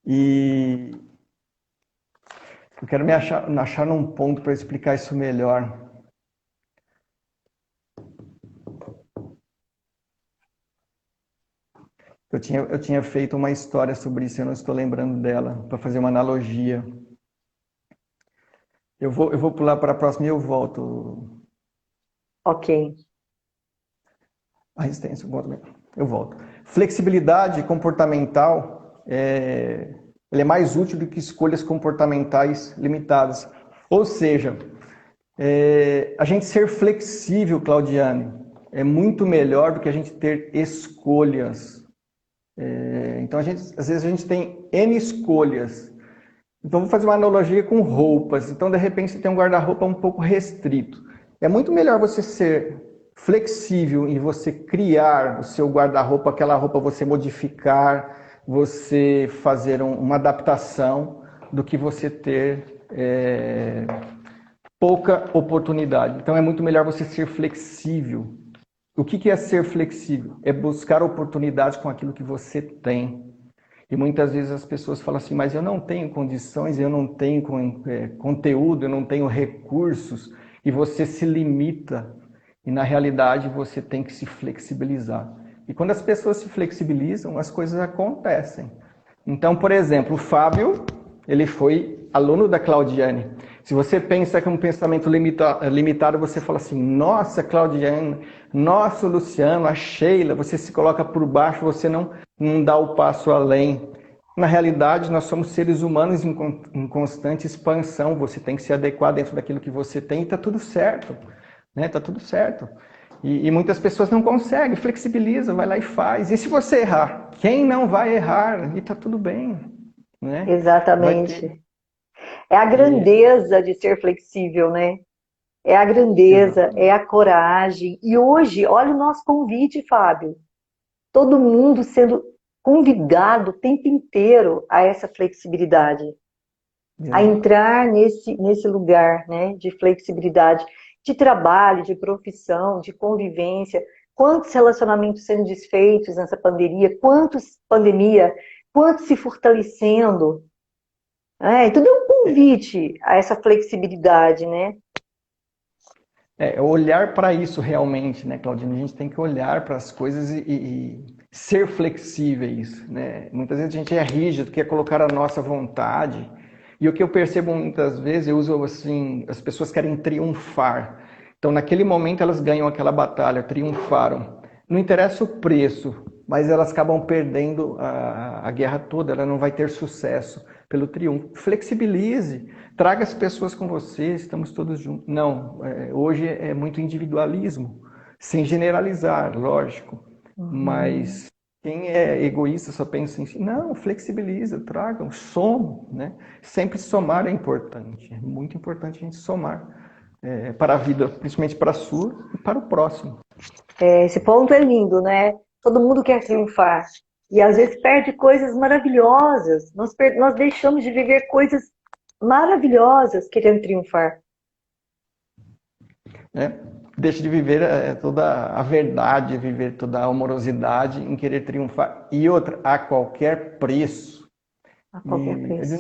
S2: E eu quero me achar num ponto para explicar isso melhor. Eu tinha feito uma história sobre isso, eu não estou lembrando dela, para fazer uma analogia. Eu vou pular para a próxima e eu volto.
S3: Ok.
S2: A resistência, eu volto. Flexibilidade comportamental ela é mais útil do que escolhas comportamentais limitadas. Ou seja, a gente ser flexível, Claudiane, é muito melhor do que a gente ter escolhas. Então, às vezes a gente tem N escolhas. Então, vou fazer uma analogia com roupas. Então, de repente, você tem um guarda-roupa um pouco restrito. É muito melhor você ser flexível e você criar o seu guarda-roupa, aquela roupa você modificar, você fazer uma adaptação, do que você ter pouca oportunidade. Então, é muito melhor você ser flexível. O que é ser flexível? É buscar oportunidades com aquilo que você tem. E muitas vezes as pessoas falam assim, mas eu não tenho condições, eu não tenho conteúdo, eu não tenho recursos, e você se limita. E na realidade você tem que se flexibilizar. E quando as pessoas se flexibilizam, as coisas acontecem. Então, por exemplo, o Fábio, ele foi aluno da Claudiane. Se você pensa que é um pensamento limitado, você fala assim, nossa, Claudiane, nossa, Luciano, a Sheila, você se coloca por baixo, você não dá o passo além. Na realidade, nós somos seres humanos em constante expansão, você tem que se adequar dentro daquilo que você tem e está tudo certo, né? Tá tudo certo. E muitas pessoas não conseguem, flexibiliza, vai lá e faz. E se você errar? Quem não vai errar? E está tudo bem, né?
S3: Exatamente. É a grandeza de ser flexível, né? É a grandeza, é a coragem. E hoje, olha o nosso convite, Fábio. Todo mundo sendo convidado o tempo inteiro a essa flexibilidade. A entrar nesse lugar, né, de flexibilidade, de trabalho, de profissão, de convivência. Quantos relacionamentos sendo desfeitos nessa pandemia, quantos se fortalecendo. Tudo é um convite a essa flexibilidade, né?
S2: Olhar para isso realmente, né, Claudine? A gente tem que olhar para as coisas e ser flexíveis, né? Muitas vezes a gente é rígido, quer colocar a nossa vontade. E o que eu percebo muitas vezes, eu uso assim, as pessoas querem triunfar. Então, naquele momento, elas ganham aquela batalha, triunfaram. Não interessa o preço, mas elas acabam perdendo a guerra toda, ela não vai ter sucesso pelo triunfo. Flexibilize, traga as pessoas com você, estamos todos juntos. Não, hoje é muito individualismo, sem generalizar, lógico, mas quem é egoísta só pensa em si. Não, flexibiliza, tragam, somam, né? Sempre somar é importante, é muito importante a gente somar para a vida, principalmente para a sua e para o próximo.
S3: Esse ponto é lindo, né? Todo mundo quer triunfar. E às vezes perde coisas maravilhosas. Nós deixamos de viver coisas maravilhosas querendo triunfar.
S2: Deixa de viver toda a verdade, viver toda a amorosidade em querer triunfar. E outra, a qualquer preço.
S3: A qualquer preço.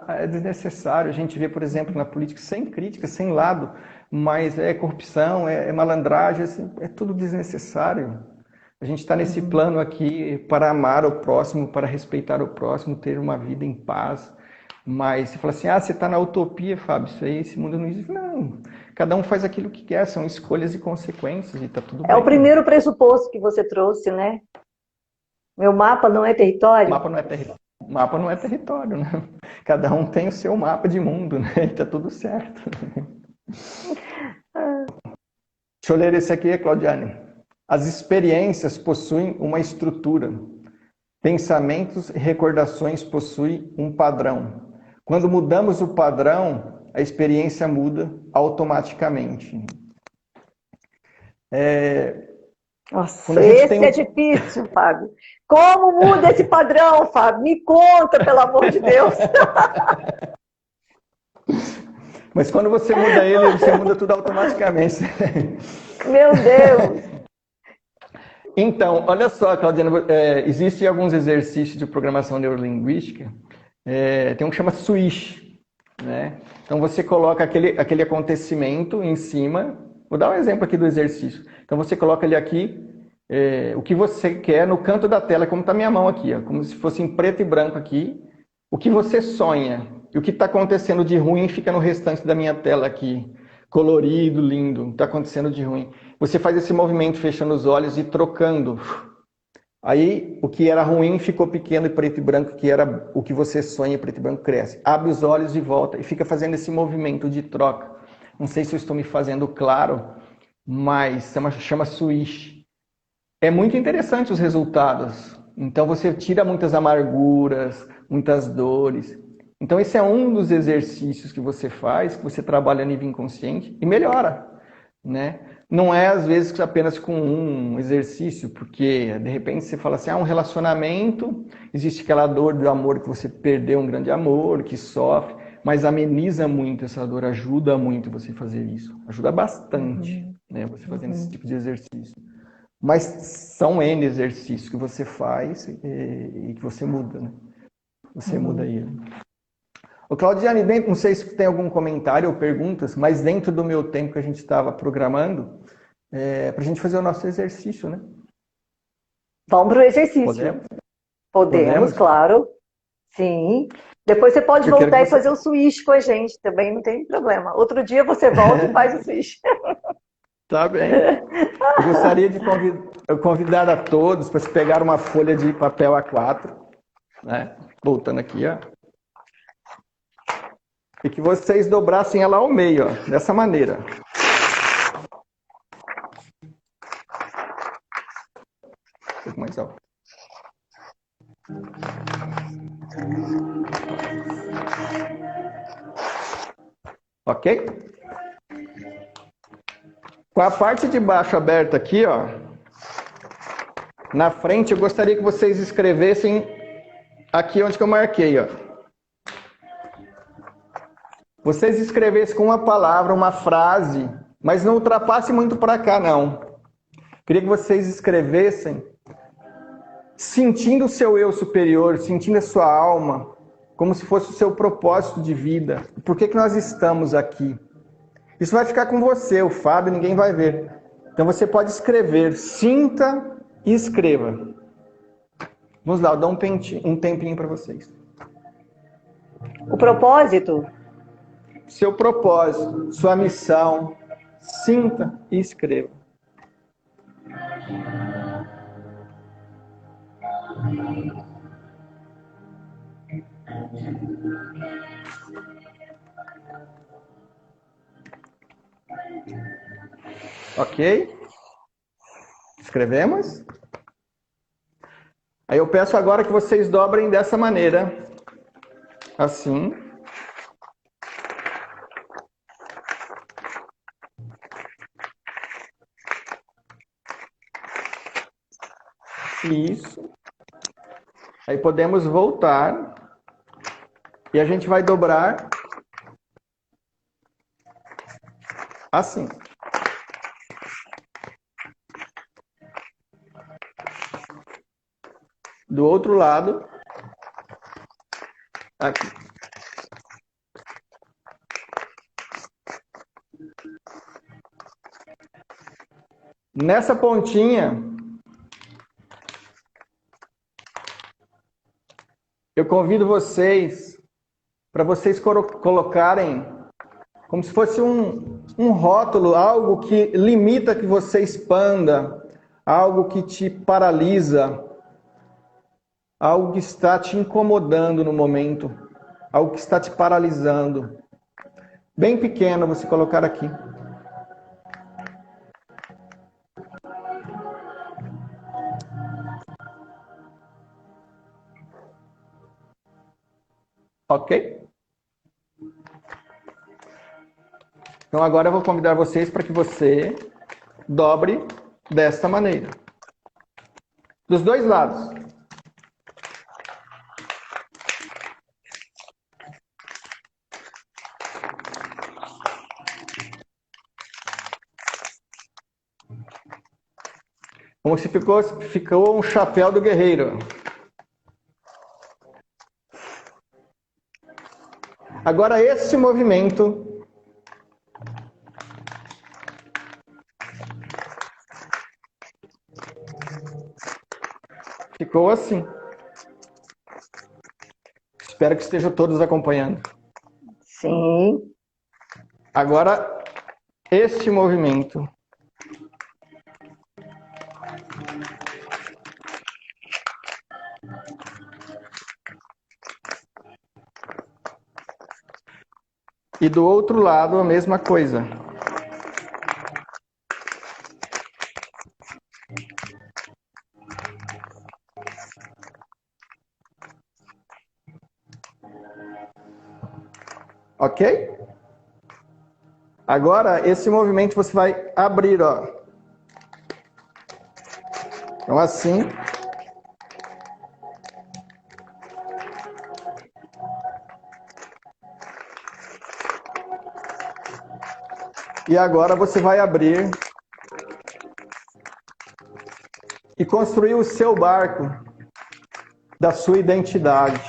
S2: É desnecessário. A gente vê, por exemplo, na política, sem crítica, sem lado, mas é corrupção, é malandragem, assim, é tudo desnecessário. A gente está nesse plano aqui para amar o próximo, para respeitar o próximo, ter uma vida em paz. Mas você fala assim, você está na utopia, Fábio, isso aí, esse mundo não existe. Não, cada um faz aquilo que quer, são escolhas e consequências e está tudo bem.
S3: É o primeiro pressuposto que você trouxe, né? Meu mapa não é território?
S2: O mapa não é território, né? Cada um tem o seu mapa de mundo, né? E tá tudo certo. Deixa eu ler esse aqui, Claudiane. As experiências possuem uma estrutura. Pensamentos e recordações possuem um padrão. Quando mudamos o padrão, a experiência muda automaticamente.
S3: Nossa, esse é difícil, Fábio. Como muda esse padrão, Fábio? Me conta, pelo amor de Deus.
S2: Mas quando você muda ele, você muda tudo automaticamente.
S3: Meu Deus!
S2: Então, olha só, Claudiana, existem alguns exercícios de programação neurolinguística, tem um que chama switch, né? Então você coloca aquele acontecimento em cima, vou dar um exemplo aqui do exercício. Então você coloca ele aqui, o que você quer no canto da tela, como está minha mão aqui, ó, como se fosse em preto e branco aqui, o que você sonha e o que está acontecendo de ruim fica no restante da minha tela aqui, colorido, lindo, está acontecendo de ruim. Você faz esse movimento fechando os olhos e trocando. Aí o que era ruim ficou pequeno e preto e branco, que era o que você sonha, preto e branco cresce. Abre os olhos e volta e fica fazendo esse movimento de troca. Não sei se eu estou me fazendo claro, mas chama switch. É muito interessante os resultados. Então você tira muitas amarguras, muitas dores. Então esse é um dos exercícios que você faz, que você trabalha a nível inconsciente e melhora, né? Não é às vezes apenas com um exercício, porque de repente você fala assim, um relacionamento, existe aquela dor do amor que você perdeu um grande amor, que sofre, mas ameniza muito essa dor, ajuda muito você fazer isso, ajuda bastante, né? Você fazendo esse tipo de exercício. Mas são N exercícios que você faz e que você muda, né? Você muda ele. Ô Claudiane, não sei se tem algum comentário ou perguntas, mas dentro do meu tempo que a gente estava programando, para a gente fazer o nosso exercício, né?
S3: Vamos para o exercício. Podemos, claro. Sim. Depois você pode voltar e fazer o switch com a gente, também não tem problema. Outro dia você volta e faz o switch.
S2: Tá bem. Eu gostaria de convidar a todos para se pegar uma folha de papel A4, né? Voltando aqui, ó. E que vocês dobrassem ela ao meio, ó, dessa maneira. Um pouco mais alto. Ok? Com a parte de baixo aberta aqui, ó, na frente eu gostaria que vocês escrevessem aqui onde que eu marquei, ó. Vocês escrevessem com uma palavra, uma frase, mas não ultrapasse muito para cá, não. Queria que vocês escrevessem sentindo o seu eu superior, sentindo a sua alma, como se fosse o seu propósito de vida. Por que nós estamos aqui? Isso vai ficar com você, o Fábio, ninguém vai ver. Então você pode escrever, sinta e escreva. Vamos lá, eu dou um tempinho para vocês.
S3: O propósito?
S2: Seu propósito, sua missão, sinta e escreva. Ok? Escrevemos? Aí eu peço agora que vocês dobrem dessa maneira. Assim. Isso. Aí podemos voltar. E a gente vai dobrar assim. Do outro lado, aqui. Nessa pontinha, eu convido vocês para vocês colocarem como se fosse um rótulo, algo que limita que você expanda, algo que te paralisa, algo que está te incomodando no momento, algo que está te paralisando. Bem pequeno você colocar aqui. Ok? Então agora eu vou convidar vocês para que você dobre desta maneira. Dos dois lados. Como se ficou um chapéu do guerreiro. Agora esse movimento ficou assim. Espero que estejam todos acompanhando.
S3: Sim.
S2: Agora este movimento. E do outro lado a mesma coisa. Ok? Agora esse movimento você vai abrir, ó. Então assim. E agora você vai abrir e construir o seu barco da sua identidade.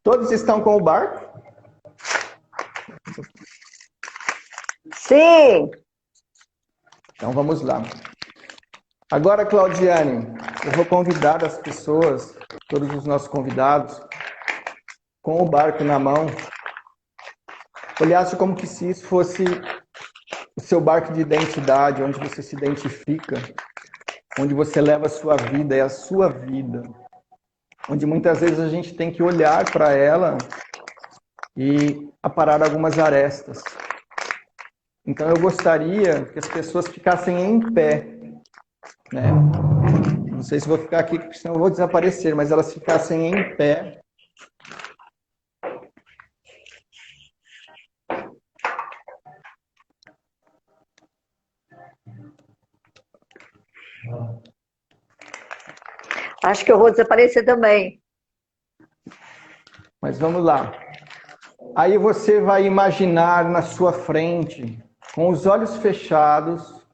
S2: Todos estão com o barco?
S3: Sim.
S2: Então vamos lá. Agora, Claudiane, eu vou convidar as pessoas, todos os nossos convidados, com o barco na mão, olhasse como que se isso fosse o seu barco de identidade, onde você se identifica, onde você leva a sua vida, é a sua vida. Onde muitas vezes a gente tem que olhar para ela e aparar algumas arestas. Então eu gostaria que as pessoas ficassem em pé, né? Não sei se vou ficar aqui, porque senão eu vou desaparecer, mas elas ficassem em pé.
S3: Acho que eu vou desaparecer também.
S2: Mas vamos lá. Aí você vai imaginar na sua frente, com os olhos fechados,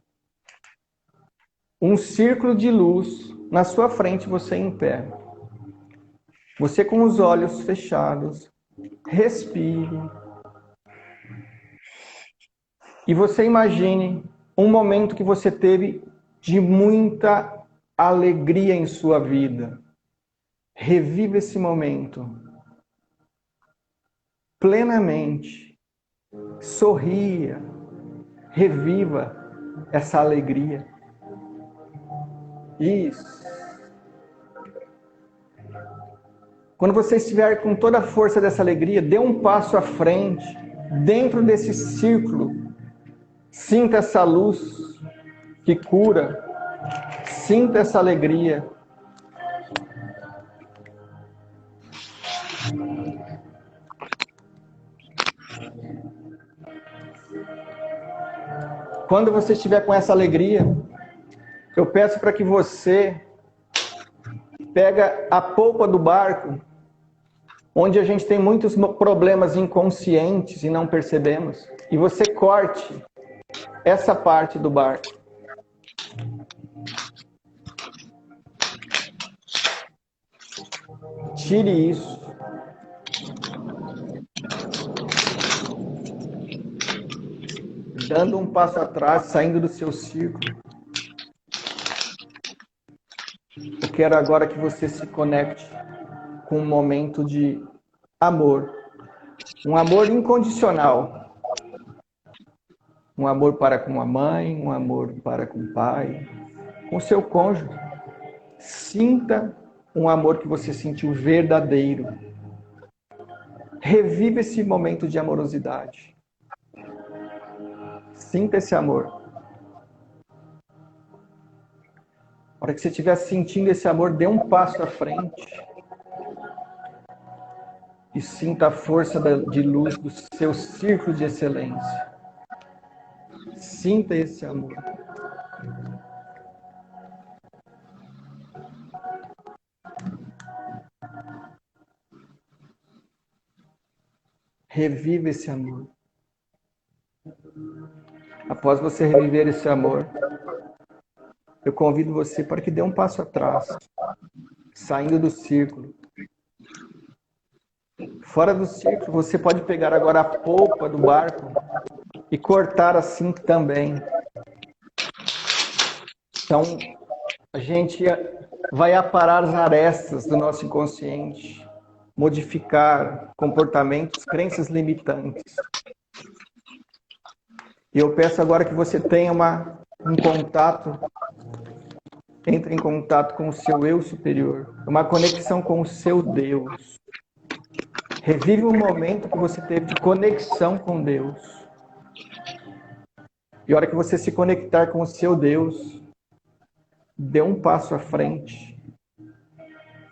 S2: um círculo de luz na sua frente, você em pé. Você com os olhos fechados, respire. E você imagine um momento que você teve de muita alegria em sua vida. Reviva esse momento plenamente. Sorria. Reviva essa alegria. Isso. Quando você estiver com toda a força dessa alegria, dê um passo à frente, dentro desse círculo. Sinta essa luz que cura. Sinta essa alegria. Quando você estiver com essa alegria, eu peço para que você pega a polpa do barco, onde a gente tem muitos problemas inconscientes e não percebemos, e você corte essa parte do barco. Tire isso. Dando um passo atrás, saindo do seu círculo. Eu quero agora que você se conecte com um momento de amor. Um amor incondicional. Um amor para com a mãe, um amor para com o pai, com o seu cônjuge. Sinta um amor que você sentiu verdadeiro. Reviva esse momento de amorosidade. Sinta esse amor. Na hora que você estiver sentindo esse amor, dê um passo à frente. E sinta a força de luz do seu círculo de excelência. Sinta esse amor. Reviva esse amor. Após você reviver esse amor, eu convido você para que dê um passo atrás, saindo do círculo. Fora do círculo, você pode pegar agora a polpa do barco e cortar assim também. Então, a gente vai aparar as arestas do nosso inconsciente, modificar comportamentos, crenças limitantes. E eu peço agora que você tenha um contato, entre em contato com o seu eu superior, uma conexão com o seu Deus. Revive o momento que você teve de conexão com Deus. E a hora que você se conectar com o seu Deus, dê um passo à frente,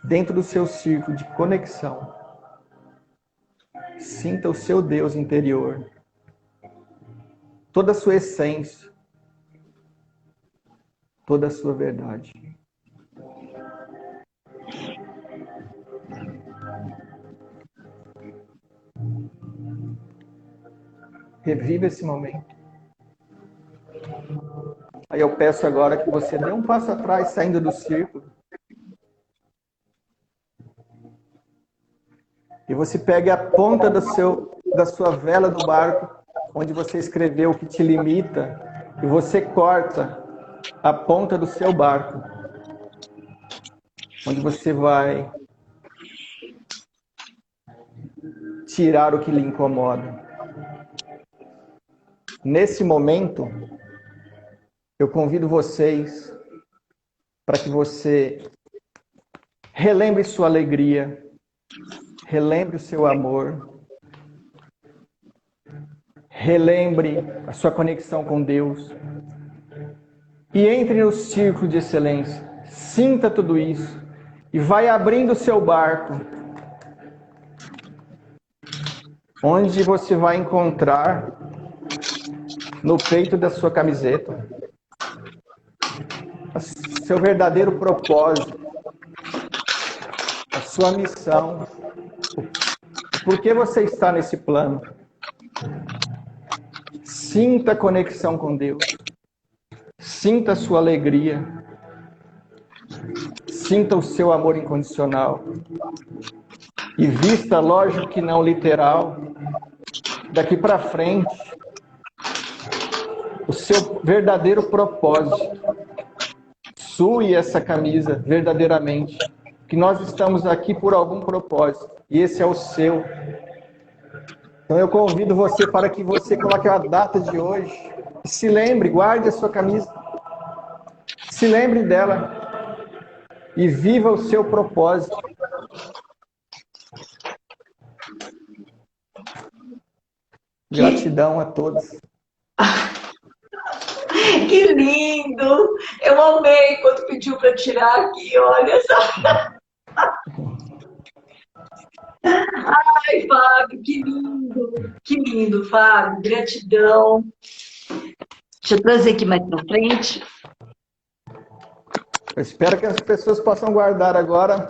S2: dentro do seu círculo de conexão. Sinta o seu Deus interior, toda a sua essência, toda a sua verdade. Reviva esse momento. Aí eu peço agora que você dê um passo atrás, saindo do círculo. E você pegue a ponta da sua vela do barco, onde você escreveu o que te limita, e você corta a ponta do seu barco, onde você vai tirar o que lhe incomoda. Nesse momento, eu convido vocês para que você relembre sua alegria, relembre o seu amor, relembre a sua conexão com Deus e entre no círculo de excelência. Sinta tudo isso e vai abrindo o seu barco, onde você vai encontrar no peito da sua camiseta seu verdadeiro propósito, a sua missão, Por que você está nesse plano? Sinta a conexão com Deus. Sinta a sua alegria. Sinta o seu amor incondicional. E vista, lógico que não literal, daqui para frente, o seu verdadeiro propósito. Sue essa camisa verdadeiramente. Que nós estamos aqui por algum propósito. E esse é o seu. Então eu convido você para que você coloque a data de hoje. E se lembre, guarde a sua camisa. Se lembre dela. E viva o seu propósito. Gratidão a todos.
S3: Que lindo! Eu amei quando pediu para tirar aqui, olha só. Ai, Fábio, que lindo, Fábio, gratidão. Deixa eu trazer aqui mais para frente.
S2: Eu espero que as pessoas possam guardar agora.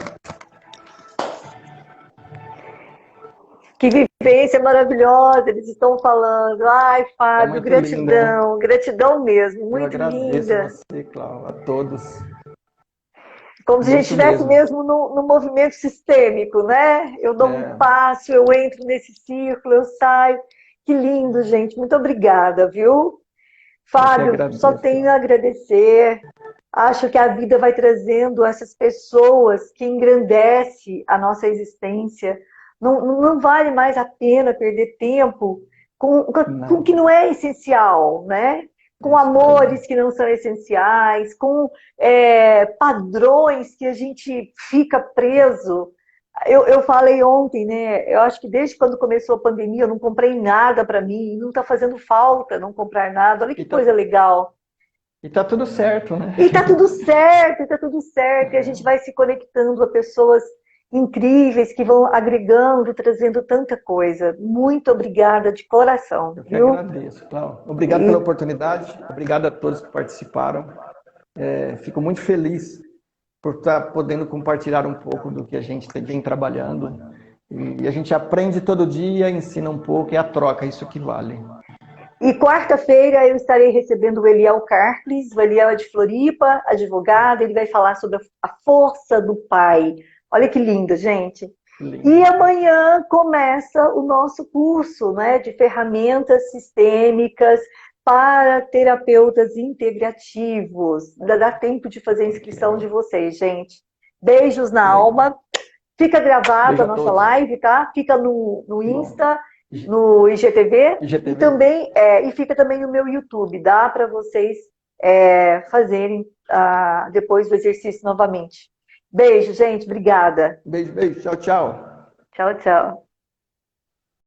S3: Que vivência maravilhosa, eles estão falando. Ai, Fábio, gratidão,
S2: linda, né?
S3: Gratidão mesmo, muito
S2: Eu agradeço
S3: linda.
S2: a você, Cláudia, a todos.
S3: Como se a gente estivesse mesmo no movimento sistêmico, né? Eu dou um passo, eu entro nesse círculo, eu saio. Que lindo, gente. Muito obrigada, viu? Fábio, só tenho a agradecer. Acho que a vida vai trazendo essas pessoas que engrandecem a nossa existência. Não vale mais a pena perder tempo com o que não é essencial, né? Com amores que não são essenciais, com padrões que a gente fica preso. Eu falei ontem, né? Eu acho que desde quando começou a pandemia eu não comprei nada para mim, não está fazendo falta não comprar nada. Olha que coisa legal.
S2: E tá tudo certo, né?
S3: E tá tudo certo, tá tudo certo. E a gente vai se conectando a pessoas incríveis que vão agregando, trazendo tanta coisa. Muito obrigada de coração.
S2: Eu que agradeço, Cláudia. Obrigado pela oportunidade, obrigado a todos que participaram. Fico muito feliz por estar podendo compartilhar um pouco do que a gente vem trabalhando. E a gente aprende todo dia, ensina um pouco, e a troca, isso que vale.
S3: E quarta-feira eu estarei recebendo o Eliel Carples, o Eliel é de Floripa, advogado, ele vai falar sobre a força do pai. Olha que lindo, gente. Lindo. E amanhã começa o nosso curso, né, de ferramentas sistêmicas para terapeutas integrativos. Ainda dá tempo de fazer a inscrição de vocês, gente. Beijos na alma. Fica gravada a nossa live, tá? Fica no Insta, no IGTV. E também e fica também no meu YouTube. Dá para vocês fazerem depois do exercício novamente. Beijo, gente. Obrigada.
S2: Beijo, beijo. Tchau, tchau.
S3: Tchau, tchau.